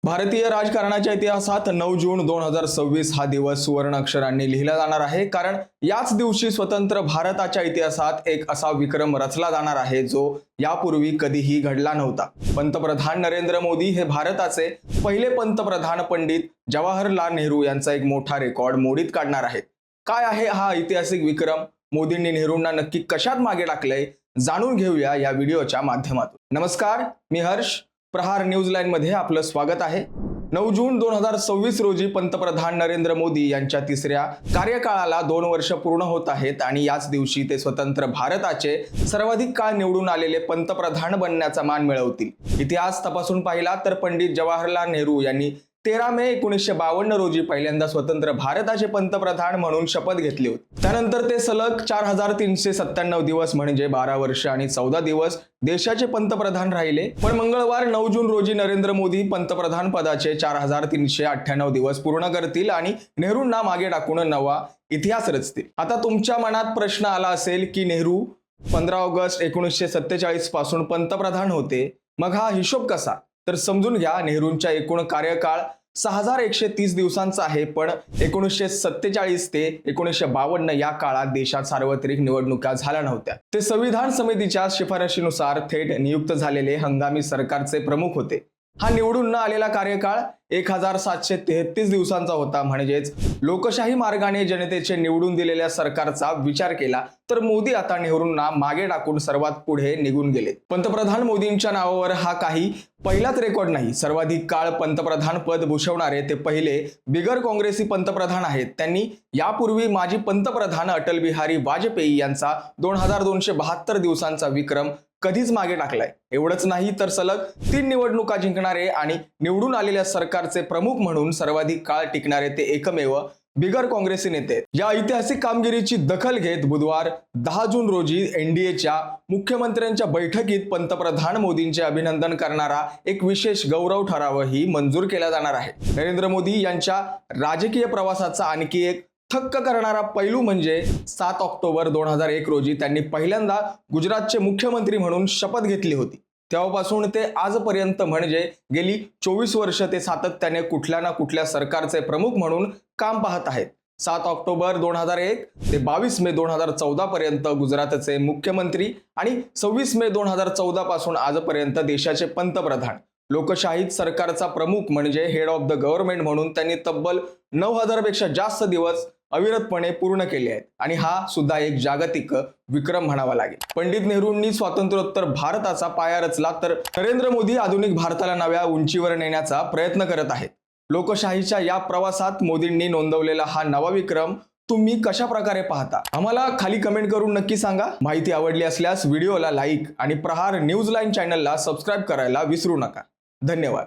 भारतीय राजकारणाच्या इतिहासात 9 जून 2026 हा दिवस सुवर्ण अक्षरांनी लिहिला जाणार आहे, कारण याच दिवशी स्वतंत्र भारताच्या इतिहासात एक असा विक्रम रचला जाणार आहे जो यापूर्वी कधीही घडला नव्हता। पंतप्रधान नरेंद्र मोदी हे भारताचे पहिले पंतप्रधान पंडित जवाहरलाल नेहरू यांचा एक मोठा रेकॉर्ड मोडीत काढणार आहेत। काय आहे हा ऐतिहासिक विक्रम? मोदींनी नेहरूंना नक्की कशात मागे टाकलंय, जाणून घेऊया या व्हिडिओच्या माध्यमातून। नमस्कार, मी हर्ष, प्रहार न्यूज लाईन मध्ये आपलं स्वागत आहे। 9 जून 2026 रोजी पंतप्रधान नरेंद्र मोदी यांच्या तिसऱ्या कार्यकाळाला 2 वर्ष पूर्ण होत आहेत आणि याच दिवशी ते स्वतंत्र भारताचे सर्वाधिक काळ निवडून आलेले पंतप्रधान बनण्याचा मान मिळवतील। इतिहास तपासून पाहिला तर पंडित जवाहरलाल नेहरू यांनी 13 मे 1952 रोजी पहिल्यांदा स्वतंत्र भारताचे पंतप्रधान म्हणून शपथ घेतली होती। त्यानंतर ते सलग 4397 दिवस म्हणजे 12 वर्ष आणि 14 दिवस देशाचे पंतप्रधान राहिले। पण मंगळवार 9 जून रोजी नरेंद्र मोदी पंतप्रधान पदाचे 4398 दिवस पूर्ण करतील आणि नेहरूंना मागे टाकून नवा इतिहास रचतील। आता तुमच्या मनात प्रश्न आला असेल की नेहरू 15 ऑगस्ट 1947 पासून पंतप्रधान होते, मग हा हिशोब कसा? तर समजून घ्या, नेहरूंचा एकूण कार्यकाळ 6130 दिवसांचा आहे, पण 1947 ते 1952 या काळात देशात सार्वत्रिक निवडणुका झाल्या नव्हत्या। ते संविधान समितीच्या शिफारशीनुसार थेट नियुक्त झालेले हंगामी सरकारचे प्रमुख होते। हा निवडून न आलेला कार्यकाळ 1733 दिवसांचा होता। म्हणजेच लोकशाही मार्गाने जनतेचे निवडून दिलेल्या सरकारचा विचार केला तर मोदी आता नेहरूंना मागे टाकून सर्वात पुढे निघून गेले। पंतप्रधान मोदींच्या नावावर हा काही पहिलाच रेकॉर्ड नाही। सर्वाधिक काळ पंतप्रधान पद भूषवणारे ते पहिले बिगर काँग्रेसी पंतप्रधान आहेत। त्यांनी यापूर्वी माजी पंतप्रधान अटल बिहारी वाजपेयी यांचा 2272 दिवसांचा विक्रम कधीच मागे टाकलाय। एवढंच नाही तर सलग 3 निवडणुका जिंकणारे आणि निवडून आलेल्या सरकारचे प्रमुख म्हणून सर्वाधिक काळ टिकणारे ते एकमेव बिगर काँग्रेसी नेते। या ऐतिहासिक कामगिरीची दखल घेत बुधवार 10 जून रोजी एनडीएच्या मुख्यमंत्र्यांच्या बैठकीत पंतप्रधान मोदींचे अभिनंदन करणारा एक विशेष गौरव ठरावही मंजूर केला जाणार आहे। नरेंद्र मोदी यांच्या राजकीय प्रवासाचा आणखी एक थक्क करणारा पैलू म्हणजे 7 ऑक्टोबर 2001 रोजी त्यांनी पहिल्यांदा गुजरातचे मुख्यमंत्री म्हणून शपथ घेतली होती। तेव्हापासून ते आजपर्यंत म्हणजे गेली 24 वर्ष ते सातत्याने कुठल्या ना कुठल्या सरकारचे प्रमुख म्हणून काम पाहत आहेत। 7 ऑक्टोबर 2001 ते 22 मे 2014 पर्यंत गुजरातचे मुख्यमंत्री आणि 26 मे 2014 पासून आजपर्यंत देशाचे पंतप्रधान। लोकशाहीत सरकारचा प्रमुख म्हणजे हेड ऑफ द गव्हर्नमेंट म्हणून त्यांनी तब्बल 9000 पेक्षा जास्त दिवस अविरतपणे पूर्ण केले आहेत आणि हा सुद्धा एक जागतिक विक्रम म्हणावा लागेल। पंडित नेहरूंनी स्वातंत्र्योत्तर भारताचा पाया रचला तर नरेंद्र मोदी आधुनिक भारताला नव्या उंचीवर नेण्याचा प्रयत्न करत आहेत। लोकशाहीच्या या प्रवासात मोदींनी नोंदवलेला हा नवा विक्रम तुम्ही कशा प्रकारे पाहता? आम्हाला खाली कमेंट करून नक्की सांगा। माहिती आवडली असल्यास व्हिडिओला लाईक आणि प्रहार न्यूज लाईन चॅनलला सबस्क्राईब करायला विसरू नका। धन्यवाद।